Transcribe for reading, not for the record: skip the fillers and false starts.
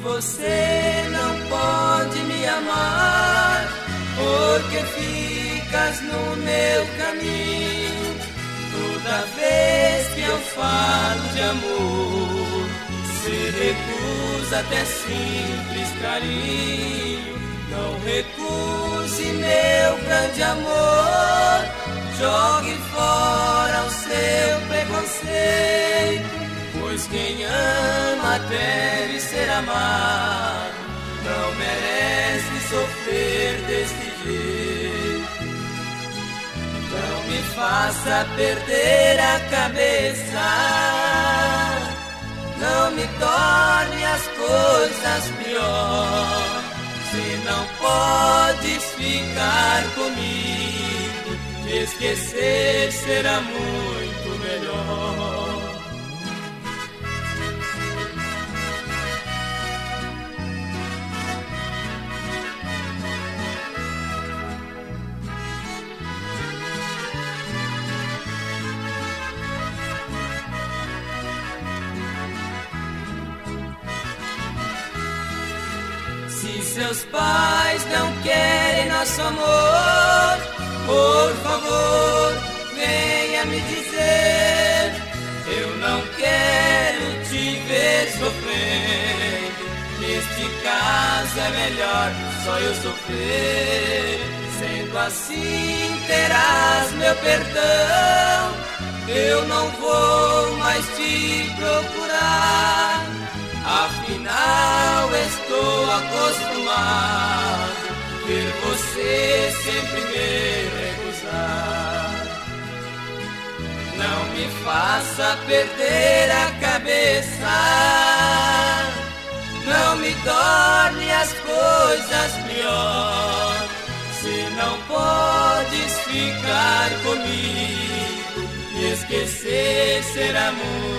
você não pode me amar, porque ficas no meu caminho toda vez que eu falo de amor. Se recusa até simples carinho, não recuse meu grande amor. Jogue fora o seu preconceito, pois quem ama deve ser amado, não merece sofrer deste jeito. Não me faça perder a cabeça, não me torne as coisas pior. Se não podes ficar comigo, esquecer será muito melhor. Se seus pais não querem nosso amor, por favor, venha me dizer. Eu não quero te ver sofrendo, neste caso é melhor só eu sofrer. Sendo assim terás meu perdão, eu não vou mais te procurar. Afinal estou acostumado ver você sempre me recusar. Não me faça perder a cabeça, não me torne as coisas pior. Se não podes ficar comigo, esquecer será muito